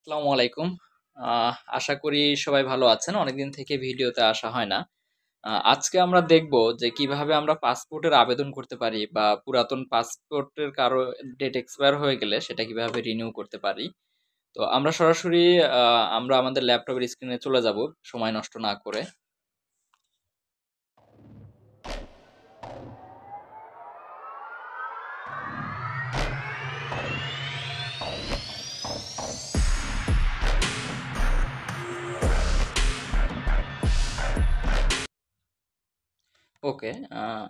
আসসালামু আলাইকুম। আশা করি সবাই ভালো আছেন। অনেকদিন থেকে ভিডিওতে আসা হয় না। আজকে আমরা দেখব যে কিভাবে আমরা পাসপোর্টের আবেদন করতে পারি বা পুরাতন পাসপোর্টের কারো ডেট এক্সপায়ার হয়ে গেলে সেটা কিভাবে রিনিউ করতে পারি। তো আমরা সরাসরি আমরা আমাদের ল্যাপটপের স্ক্রিনে চলে যাব সময় নষ্ট না করে। ওকে,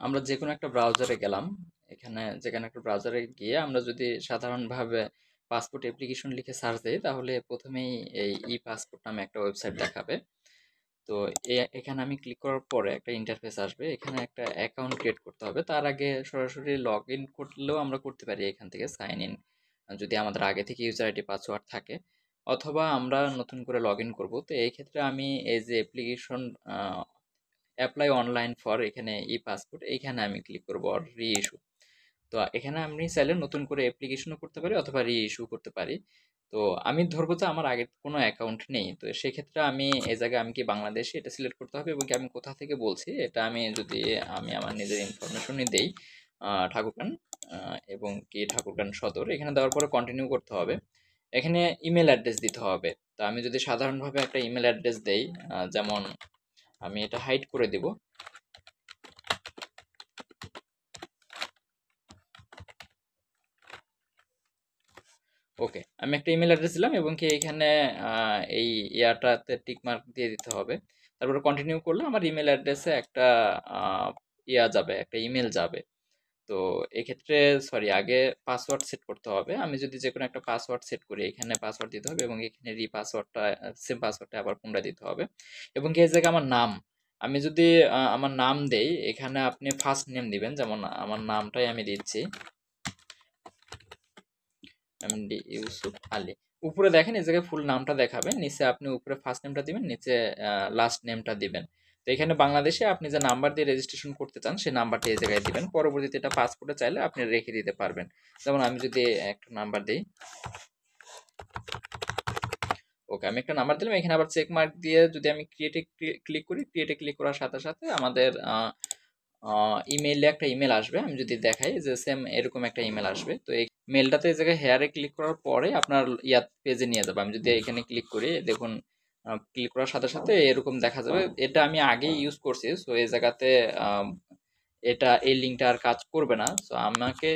আমরা যেকোনো একটা ব্রাউজারে গেলাম। এখানে যেখানে একটা ব্রাউজারে গিয়ে আমরা যদি সাধারণভাবে পাসপোর্ট অ্যাপ্লিকেশন লিখে সার্চ দিই তাহলে প্রথমেই এই ই পাসপোর্ট নামে একটা ওয়েবসাইট দেখাবে। তো এখানে আমি ক্লিক করার পরে একটা ইন্টারফেস আসবে। এখানে একটা অ্যাকাউন্ট ক্রিয়েট করতে হবে। তার আগে সরাসরি লগ ইন করলেও আমরা করতে পারি এখান থেকে সাইন ইন, যদি আমাদের আগে থেকে ইউজার আইডি পাসওয়ার্ড থাকে, অথবা আমরা নতুন করে লগ ইন করবো। তো এই ক্ষেত্রে আমি এই যে অ্যাপ্লিকেশন অ্যাপ্লাই অনলাইন ফর এখানে ই পাসপোর্ট এইখানে আমি ক্লিক করবো আর রি ইস্যু। তো এখানে আমি চাইলে নতুন করে অ্যাপ্লিকেশনও করতে পারি অথবা রি ইস্যু করতে পারি। তো আমি ধরবো যে আমার আগের কোনো অ্যাকাউন্ট নেই, তো সেক্ষেত্রে আমি এই জায়গায় আমি কি বাংলাদেশি এটা সিলেক্ট করতে হবে এবং কি আমি কোথা থেকে বলছি এটা আমি যদি আমি আমার নিজের ইনফরমেশনই দেই, ঠাকুরগান, এবং কি ঠাকুরগান সদর এখানে দেওয়ার পরে কন্টিনিউ করতে হবে। এখানে ইমেল অ্যাড্রেস দিতে হবে। তো আমি যদি সাধারণভাবে একটা ইমেল অ্যাড্রেস দেই, যেমন আমি এটা হাইড করে দিব। ওকে, আমি একটা ইমেল অ্যাড্রেস দিলাম এবং কি এখানে এই ইয়াটাতে টিক মার্ক দিয়ে দিতে হবে। তারপরে কন্টিনিউ করলে আমার ইমেল অ্যাড্রেসে একটা আহ, ইয়া যাবে, একটা ইমেল যাবে। তো এক্ষেত্রে সরি, আগে পাসওয়ার্ড সেট করতে হবে। আমি যদি যে কোনো একটা পাসওয়ার্ড সেট করি এখানে পাসওয়ার্ড দিতে হবে এবং এখানে রি পাসওয়ার্ডটা সেম পাসওয়ার্ডটা আবার পুনরায় দিতে হবে। এবং কি এই জায়গায় আমার নাম, আমি যদি আমার নাম দেই এখানে আপনি ফার্স্ট নেম দিবেন, যেমন আমার নামটাই আমি দিচ্ছি এমডি ইউসুফ আলী। উপরে দেখেন এই জায়গায় ফুল নামটা দেখাবে, নিচে আপনি উপরে ফার্স্ট নেমটা দিবেন, নিচে লাস্ট নেমটা দিবেন। তো এখানে বাংলাদেশে আপনি যে নাম্বার দিয়ে রেজিস্ট্রেশন করতে চান সেই নাম্বারটা এই জায়গায় দিবেন। পরবর্তীতে এটা পাসপোর্টে চাইলে আপনি রেখে দিতে পারবেন। যেমন আমি যদি একটা নাম্বার দিই, ওকে আমি একটা নাম্বার দিলাম, এখানে আবার চেক মার্ক দিয়ে যদি আমি ক্রিয়েটে ক্লিক করি, ক্রিয়েটে ক্লিক করার সাথে সাথে আমাদের ইমেইলে একটা ইমেল আসবে। আমি যদি দেখাই যে সেম এরকম একটা ইমেল আসবে। তো এই মেলটাতে এই জায়গায় হেয়ারে ক্লিক করার পরে আপনার ইয়া পেজে নিয়ে যাবে। আমি যদি এখানে ক্লিক করি দেখুন, ক্লিক করার সাথে সাথে এরকম দেখা যাবে। এটা আমি আগেই ইউজ করছি, সো এই জায়গাতে আম, এটা এই লিঙ্কটা আর কাজ করবে না। সো আমাকে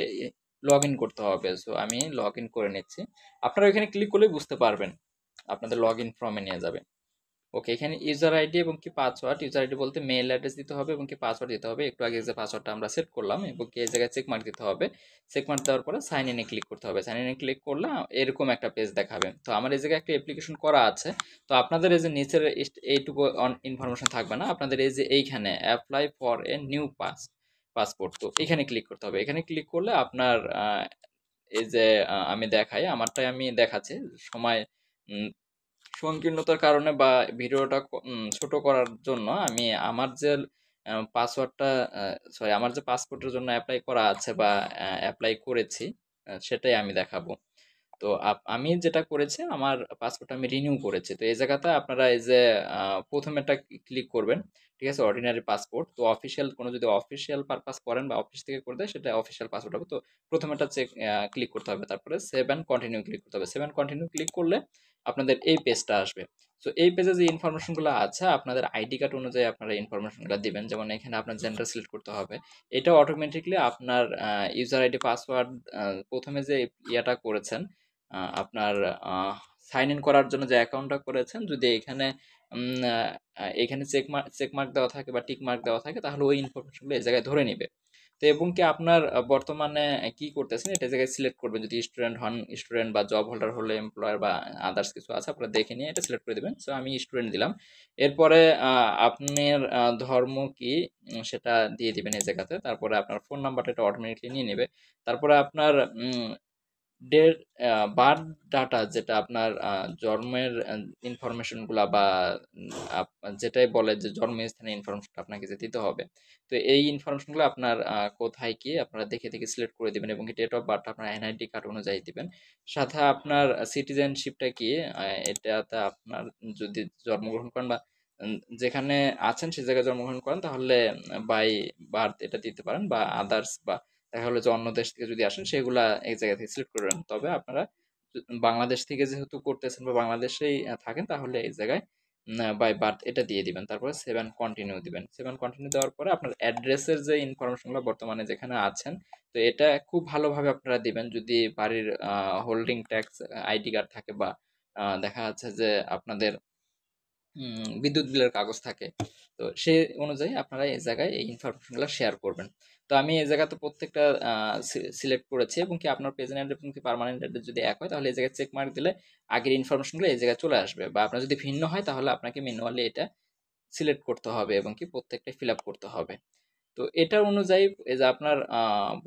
লগ ইন করতে হবে। সো আমি লগ ইন করে নিচ্ছি। আপনারা এখানে ক্লিক করলে বুঝতে পারবেন, আপনাদের লগ ইন ফর্মে নিয়ে যাবে। ওকে, এখানে ইউজার আইডি এবং কি পাসওয়ার্ড, ইউজার আইডি বলতে মেইল অ্যাড্রেস দিতে হবে এবং কি পাসওয়ার্ড দিতে হবে। একটু আগে যে পাসওয়ার্ডটা আমরা সেট করলাম এবং কি এই জায়গায় চেক মার্ক দিতে হবে। চেক মার্ক দেওয়ার পরে সাইন ইনে ক্লিক করতে হবে। সাইন ইনে ক্লিক করলে এরকম একটা পেজ দেখাবে। তো আমার এই জায়গায় একটা অ্যাপ্লিকেশন করা আছে। তো আপনাদের এই যে নিচের এইটুকু ইনফরমেশন থাকবে না, আপনাদের এই যে এইখানে apply for a new passport, তো এখানে ক্লিক করতে হবে। এখানে ক্লিক করলে আপনার এই যে আমি দেখাই আমারটাই আমি দেখাচ্ছি। সময় সংকীর্ণতার কারণে বা ভিডিওটা ছোট করার জন্য আমি আমার যে পাসওয়ার্ডটা, সরি, আমার যে পাসপোর্টের জন্য অ্যাপ্লাই করা আছে বা অ্যাপ্লাই করেছি, সেটাই আমি দেখাবো। তো আমি যেটা করেছি আমার পাসপোর্ট আমি রিনিউ করেছি। তো এই জায়গাতে আপনারা এই যে প্রথমেরটা ক্লিক করবেন, ঠিক আছে, অর্ডিনারি পাসপোর্ট। তো অফিসিয়াল কোনো যদি অফিসিয়াল পারপাস করেন বা অফিস থেকে করে দেয় সেটা অফিসিয়াল পাসপোর্ট হবে। তো প্রথমেরটা চেক ক্লিক করতে হবে, তারপরে সেভ অ্যান্ড কন্টিনিউ ক্লিক করতে হবে। সেভ অ্যান্ড কন্টিনিউ ক্লিক করলে আপনাদের এই পেজটা আসবে। তো এই পেজে যে ইনফরমেশনগুলো আছে আপনাদের আইডি কার্ড অনুযায়ী আপনারা ইনফরমেশনগুলো দিবেন। যেমন এখানে আপনার জেন্ডার সিলেক্ট করতে হবে। এটা অটোমেটিকলি আপনার ইউজার আইডি পাসওয়ার্ড প্রথমে যে ইয়াটা করেছেন, আপনার সাইন ইন করার জন্য যে অ্যাকাউন্টটা করেছেন, যদি এখানে এখানে চেক মার্ক দেওয়া থাকে বা টিক মার্ক দেওয়া থাকে তাহলে ওই ইনফরমেশনগুলো এই জায়গায় ধরে নিবে। তো এবং কি আপনার বর্তমানে কি করতেছেন এটা জায়গায় সিলেক্ট করবেন। যদি স্টুডেন্ট হন স্টুডেন্ট, বা জব হোল্ডার হলে এমপ্লয়ার, বা আদার্স কিছু আছে আপনারা দেখে নিয়ে এটা সিলেক্ট করে দেবেন। সো আমি স্টুডেন্ট দিলাম। এরপরে আপনার ধর্ম কি সেটা দিয়ে দিবেন এই জায়গাতে। তারপরে আপনার ফোন নাম্বারটা এটা অটোমেটিকলি নিয়ে নেবে। তারপরে আপনার ডের বার্থ ডাটা যেটা আপনার জন্মের ইনফরমেশনগুলা বা যেটাই বলে যে জন্মস্থানের ইনফরমেশনটা আপনাকে যে দিতে হবে। তো এই ইনফরমেশনগুলো আপনার কোথায় কি আপনারা দেখে দেখে সিলেক্ট করে দিবেন এবং ডেট অফ বার্থ আপনার এনআইডি কার্ড অনুযায়ী দিবেন। সাথে আপনার সিটিজেনশিপটা কি এটাতে আপনার যদি জন্মগ্রহণ করেন বা যেখানে আছেন সে জায়গায় জন্মগ্রহণ করেন তাহলে বাই বার্থ এটা দিতে পারেন বা আদার্স বা দেখা গেলো যে অন্য দেশ থেকে যদি আসেন সেগুলা এক জায়গা থেকে সিলেক্ট করে রাখেন। তবে আপনারা বাংলাদেশ থেকে যেহেতু করতেছেন বা বাংলাদেশেই থাকেন তাহলে এই জায়গায় বাই বার্থ এটা দিয়ে দিবেন। তারপরে সেভেন কন্টিনিউ দিবেন। সেভেন কন্টিনিউ দেওয়ার পরে আপনার অ্যাড্রেসের যে ইনফরমেশনগুলো বর্তমানে যেখানে আছেন তো এটা খুব ভালোভাবে আপনারা দিবেন। যদি বাড়ির হোল্ডিং ট্যাক্স আইডি কার্ড থাকে বা দেখা যাচ্ছে যে আপনাদের বিদ্যুৎ বিলের কাগজ থাকে। তো সে অনুযায়ী আপনারা এই জায়গায় এই ইনফরমেশনগুলো শেয়ার করবেন। তো আমি এই জায়গাতে প্রত্যেকটা সিলেক্ট করেছি এবং কি আপনার প্রেজেন্ট অ্যাড্রেস এবং কি পার্মানেন্ট অ্যাড্রেস যদি এক হয় তাহলে এই জায়গায় চেক মার্ক দিলে আগের ইনফরমেশনগুলো এই জায়গায় চলে আসবে বা আপনার যদি ভিন্ন হয় তাহলে আপনাকে ম্যানুয়ালি এটা সিলেক্ট করতে হবে এবং কি প্রত্যেকটা ফিল আপ করতে হবে। তো এটার অনুযায়ী এই যে আপনার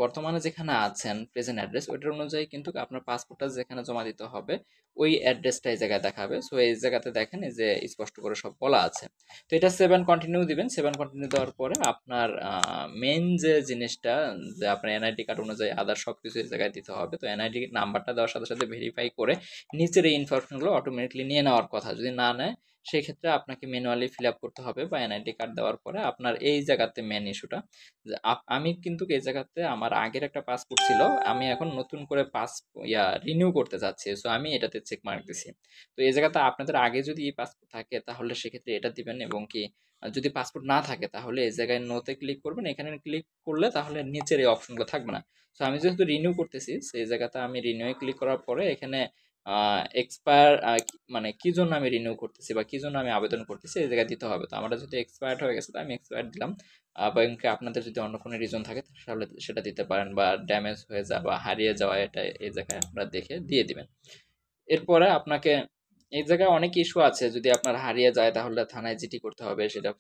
বর্তমানে যেখানে আছেন প্রেজেন্ট অ্যাড্রেস ওইটার অনুযায়ী কিন্তু আপনার পাসপোর্টটা যেখানে জমা দিতে হবে ওই অ্যাড্রেসটা এই জায়গায় দেখাবে। সো এই জায়গাতে দেখেন এই যে স্পষ্ট করে সব বলা আছে। তো এটা সেভেন কন্টিনিউ দিবেন। সেভেন কন্টিনিউ দেওয়ার পরে আপনার মেন যে জিনিসটা যে আপনার এনআইডি কার্ড অনুযায়ী আদার সব কিছু এই জায়গায় দিতে হবে। তো এনআইডি নাম্বারটা দেওয়ার সাথে সাথে ভেরিফাই করে নিচের এই ইনফরমেশনগুলো অটোমেটিকলি নিয়ে নেওয়ার কথা। যদি না নেয় সেক্ষেত্রে আপনাকে ম্যানুয়ালি ফিল আপ করতে হবে বা এনআইডি কার্ড দেওয়ার পরে আপনার এই জায়গাতে মেন ইস্যুটা যে আমি কিন্তু এই জায়গাতে আমার আগের একটা পাসপোর্ট ছিল। আমি এখন নতুন করে রিনিউ করতে চাচ্ছি। সো আমি এটাতে চেক মার্ক দিছি। তো এই জায়গাতে আপনাদের আগে যদি পাসপোর্ট থাকে তাহলে সেক্ষেত্রে এটা দিবেন এবং কি যদি পাসপোর্ট না থাকে তাহলে এই জায়গায় নোতে ক্লিক করবেন। এখানে ক্লিক করলে তাহলে নিচের এই অপশনগুলো থাকবে না। সো আমি যেহেতু রিনিউ করতেছি সেই জায়গাতে আমি রিনিউয়ে ক্লিক করার পরে এখানে এক্সপায়ার মানে কি জন্য আমি রিনিউ করতেছি বা কি জন্য আমি আবেদন করতেছি এই জায়গায় দিতে হবে। তো আমার যেহেতু এক্সপায়ার্ড হয়ে গেছে তো আমি এক্সপায়ার্ড দিলাম। বা এমনকি আপনাদের যদি অন্য কোনো রিজন থাকে তাহলে সেটা দিতে পারেন বা ড্যামেজ হয়ে যাওয়া বা হারিয়ে যাওয়া এটা এই জায়গায় আপনারা দেখে দিয়ে দিবেন। এরপরে আপনাকে এই জায়গায় অনেক ইস্যু আছে। যদি আপনার হারিয়ে যায় তাহলে থানায় জিডি করতে হবে, সেটা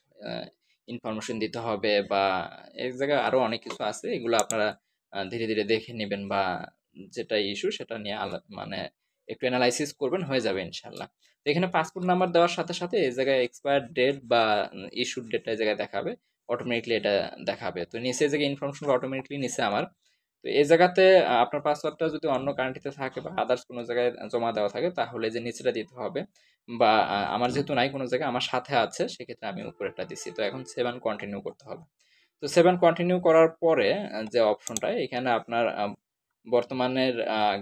ইনফরমেশন দিতে হবে বা এই জায়গায় আরো অনেক কিছু আছে। এগুলো আপনারা ধীরে ধীরে দেখে নেবেন বা যেটা ইস্যু সেটা নিয়ে মানে একটু অ্যানালাইসিস করবেন, হয়ে যাবে ইনশাল্লাহ। তো এখানে পাসপোর্ট নাম্বার দেওয়ার সাথে সাথে এই জায়গায় এক্সপায়ার ডেট বা ইস্যুর ডেটটা এই জায়গায় দেখাবে, অটোমেটিকলি এটা দেখাবে। তো নিচে এই জায়গায় ইনফরমেশনগুলো অটোমেটিকলি নিচে আমার। তো এই জায়গাতে আপনার পাসওয়ার্ডটা যদি অন্য কান্ট্রিতে থাকে বা আদার্স কোনো জায়গায় জমা দেওয়া থাকে তাহলে যে নিচেটা দিতে হবে বা আমার যেহেতু নাই কোনো জায়গায় আমার সাথে আছে সেক্ষেত্রে আমি উপরেরটা দিছি। তো এখন সেভেন কন্টিনিউ করতে হবে। তো সেভেন কন্টিনিউ করার পরে যে অপশনটা এখানে আপনার বর্তমানের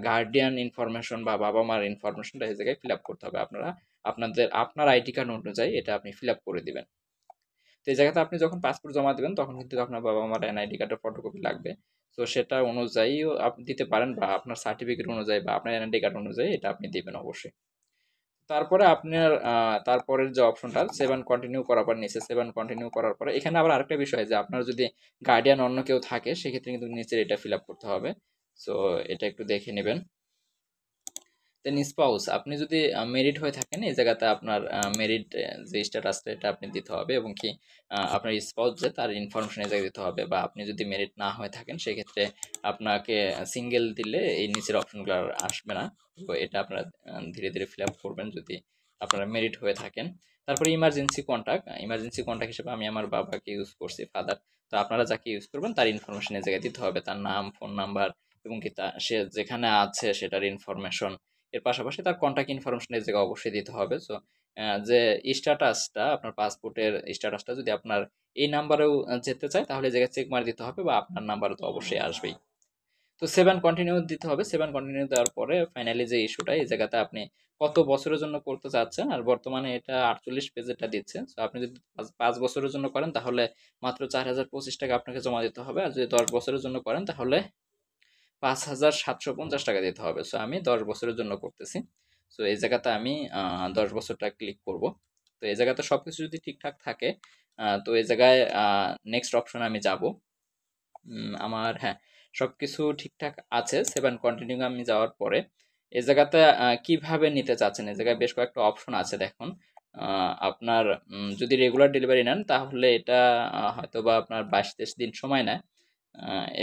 গার্ডিয়ান ইনফরমেশন বা বাবা মার ইনফরমেশনটা এই জায়গায় ফিল আপ করতে হবে। আপনার আইডি কার্ড অনুযায়ী এটা আপনি ফিল আপ করে দিবেন। তো এই জায়গাতে আপনি যখন পাসপোর্ট জমা দিবেন তখন কিন্তু আপনার বাবা মার এনআইডি কার্ডের ফটোকপি লাগবে। তো সেটা অনুযায়ীও আপনি দিতে পারেন বা আপনার সার্টিফিকেট অনুযায়ী বা আপনার এনআইডি কার্ড অনুযায়ী এটা আপনি দিবেন অবশ্যই। তারপরে আপনার তারপরের যে অপশনটা সেভেন কন্টিনিউ করার পর নিচে সেভেন কন্টিনিউ করার পরে এখানে আবার আরেকটা বিষয় যে আপনার যদি গার্ডিয়ান অন্য কেউ থাকে সেক্ষেত্রে কিন্তু নিচের এটা ফিল আপ করতে হবে। সো এটা একটু দেখে নেবেন। দেন স্পাউস আপনি যদি মেরিড হয়ে থাকেন এই জায়গাতে আপনার মেরিড যে স্ট্যাটাসটা এটা আপনি দিতে হবে এবং কি আপনার স্পাউস যে তার ইনফরমেশন এই জায়গায় দিতে হবে বা আপনি যদি মেরিড না হয়ে থাকেন সেক্ষেত্রে আপনাকে সিঙ্গেল দিলে এই নিচের অপশনগুলো আর আসবে না। তো এটা আপনারা ধীরে ধীরে ফিল আপ করবেন যদি আপনারা মেরিড হয়ে থাকেন। তারপরে ইমার্জেন্সি কন্ট্যাক্ট হিসেবে আমি আমার বাবাকে ইউজ করছি, ফাদার। তো আপনারা যাকে ইউজ করবেন তার ইনফরমেশন এই জায়গায় দিতে হবে, তার নাম, ফোন নাম্বার এবং কি সে যেখানে আছে সেটার ইনফরমেশন। এর পাশাপাশি তার কন্ট্যাক্ট ইনফরমেশন এই জায়গায় অবশ্যই দিতে হবে। সো যে স্ট্যাটাসটা আপনার পাসপোর্টের স্ট্যাটাসটা যদি আপনার এই নাম্বারেও যেতে চায় তাহলে এই জায়গায় চেক মার দিতে হবে বা আপনার নাম্বারে তো অবশ্যই আসবেই। তো সেভেন কন্টিনিউ দিতে হবে। সেভেন কন্টিনিউ দেওয়ার পরে ফাইনালি যে ইস্যুটা এই জায়গাতে আপনি কত বছরের জন্য করতে চাচ্ছেন আর বর্তমানে এটা 48 পেজেরটা দিচ্ছে। সো আপনি যদি 5 বছরের জন্য করেন তাহলে মাত্র 4025 টাকা আপনাকে জমা দিতে হবে আর যদি 10 বছরের জন্য করেন তাহলে 5750 টাকা দিতে হবে। সো আমি 10 বছরের জন্য করতেছি। সো এই জায়গাতে আমি 10 বছরটা ক্লিক করব। তো এই জায়গাতে সবকিছু যদি ঠিকঠাক থাকে তো এই জায়গায় নেক্সট অপশনে আমি যাব। আমার হ্যাঁ, সবকিছু ঠিকঠাক আছে। সেভেন কন্টিনিউ আমি যাওয়ার পরে এই জায়গাতে কিভাবে নিতে চাচ্ছেন এই জায়গায় বেশ কয়েকটা অপশন আছে দেখুন। আপনার যদি রেগুলার ডেলিভারি নেন তাহলে এটা হয়তো বা আপনার 22-23 দিন সময় নেয়।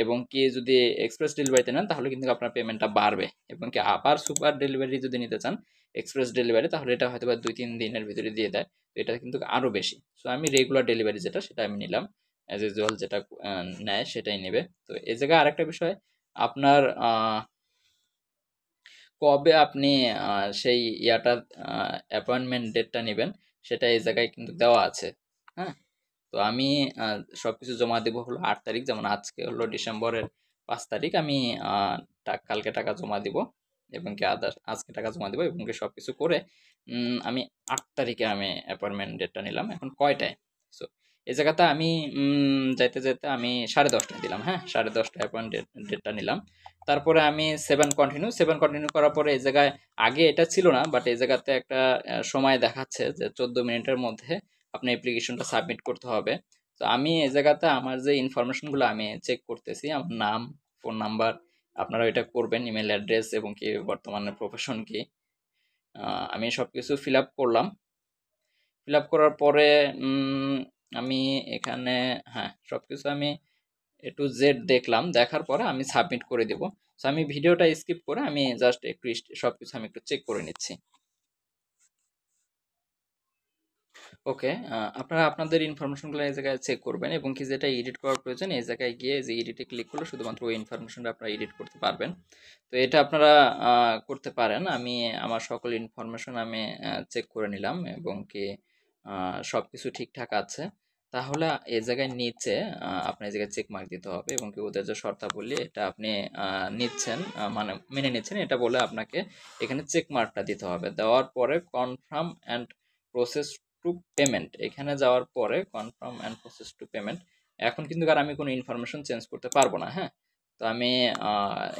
এবং কি যদি এক্সপ্রেস ডেলিভারিতে নেন তাহলে কিন্তু আপনার পেমেন্টটা বাড়বে, এবং কি আবার সুপার ডেলিভারি যদি নিতে চান এক্সপ্রেস ডেলিভারি, তাহলে এটা হয়তো বা 2-3 দিনের ভিতরে দিয়ে দেয়, তো এটা কিন্তু আরও বেশি। সো আমি রেগুলার ডেলিভারি যেটা সেটা আমি নিলাম, অ্যাজ ইউজুয়াল যেটা নেয় সেটাই নেবে। তো এই জায়গায় আরেকটা বিষয়, আপনার কবে আপনি সেই ইয়াটা অ্যাপয়েন্টমেন্ট ডেটটা নেবেন সেটা এই জায়গায় কিন্তু দেওয়া আছে। হ্যাঁ, তো আমি সবকিছু জমা দেবো হলো 8 তারিখ, যেমন আজকে হলো ডিসেম্বরের 5 তারিখ, আমি কালকে টাকা জমা দিব এবং কি আজকে টাকা জমা দেবো, এবং কি সবকিছু করে আমি 8 তারিখে আমি অ্যাপয়েন্টমেন্ট ডেটটা নিলাম। এখন কয়টায়? সো এই জায়গাতে আমি যাইতে যাইতে আমি 10:30টায় দিলাম। হ্যাঁ, 10:30টায় অ্যাপয়েন্ট ডেটটা নিলাম। তারপরে আমি 7 কন্টিনিউ করার পরে এই জায়গায় আগে এটা ছিল না, বাট এই জায়গাতে একটা সময় দেখাচ্ছে যে 14 মিনিটের মধ্যে আপনার অ্যাপ্লিকেশনটা সাবমিট করতে হবে। তো আমি এই জায়গাতে আমার যে ইনফরমেশনগুলো আমি চেক করতেছি, আমার নাম, ফোন নাম্বার, আপনারা এটা করবেন, ইমেল অ্যাড্রেস এবং কি বর্তমানে প্রফেশন কি, আমি সব কিছু ফিল আপ করলাম। ফিল আপ করার পরে আমি এখানে, হ্যাঁ, সব কিছু আমি A to Z দেখলাম, দেখার পরে আমি সাবমিট করে দেব। সো আমি ভিডিওটা স্কিপ করে আমি জাস্ট একটু সব কিছু আমি একটু চেক করে নিচ্ছি। ওকে, আপনারা আপনাদের ইনফরমেশনগুলো এই জায়গায় চেক করবেন, এবং কি যেটা এডিট করার প্রয়োজন এই জায়গায় গিয়ে যে এডিটে ক্লিক করলে শুধুমাত্র ওই ইনফরমেশনটা আপনারা এডিট করতে পারবেন। তো এটা আপনারা করতে পারেন। আমি আমার সকল ইনফরমেশন আমি চেক করে নিলাম, এবং কি সব কিছু ঠিকঠাক আছে। তাহলে এই জায়গায় নিচে আপনার এই জায়গায় চেক মার্ক দিতে হবে, এবং কি ওদের যে শর্তাবলী এটা আপনি নিচ্ছেন, মানে মেনে নিচ্ছেন এটা বলে আপনাকে এখানে চেক মার্কটা দিতে হবে। দেওয়ার পরে confirm and process to payment, এখানে যাওয়ার পরে confirm and process to payment, এখন কিন্তু আর আমি কোনো ইনফরমেশন চেঞ্জ করতে পারবো না। হ্যাঁ, তো আমি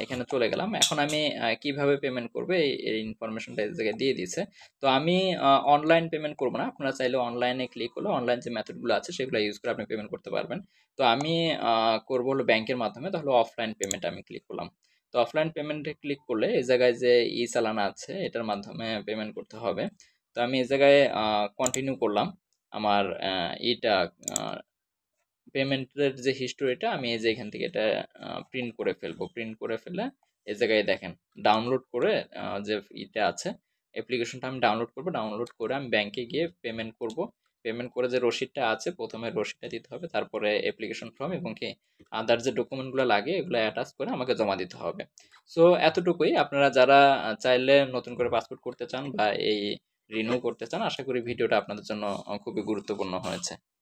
এখানে চলে গেলাম। এখন আমি কিভাবে পেমেন্ট করবে এই ইনফরমেশনটা এই জায়গায় দিয়ে দিয়েছে। তো আমি অনলাইন পেমেন্ট করবো না, আপনারা চাইলে অনলাইনে ক্লিক করলে অনলাইন যে মেথডগুলো আছে সেগুলো ইউজ করে আপনি পেমেন্ট করতে পারবেন। তো আমি করবো হলো ব্যাংকের মাধ্যমে, তাহলে অফলাইন পেমেন্ট আমি ক্লিক করলাম। তো অফলাইন পেমেন্টে ক্লিক করলে এই জায়গায় যে ই চালান আছে এটার মাধ্যমে পেমেন্ট করতে হবে। তো আমি এই জায়গায় কন্টিনিউ করলাম। আমার ইটা পেমেন্টের যে হিস্টোরিটা আমি এই যে এখান থেকে এটা প্রিন্ট করে ফেলবো। প্রিন্ট করে ফেলে এই জায়গায় দেখেন ডাউনলোড করে যে ইটা আছে অ্যাপ্লিকেশনটা আমি ডাউনলোড করব। ডাউনলোড করে আমি ব্যাংকে গিয়ে পেমেন্ট করব। পেমেন্ট করে যে রসিদটা আছে প্রথমে রসিদটা দিতে হবে, তারপরে অ্যাপ্লিকেশন ফর্ম এবং কি আদার যে ডকুমেন্টগুলো লাগে এগুলো অ্যাটাচ করে আমাকে জমা দিতে হবে। সো এতটুকুই। আপনারা যারা চাইলে নতুন করে পাসপোর্ট করতে চান বা এই রিনিউ করতে চান, আশা করি ভিডিওটা আপনাদের জন্য খুবই গুরুত্বপূর্ণ হয়েছে।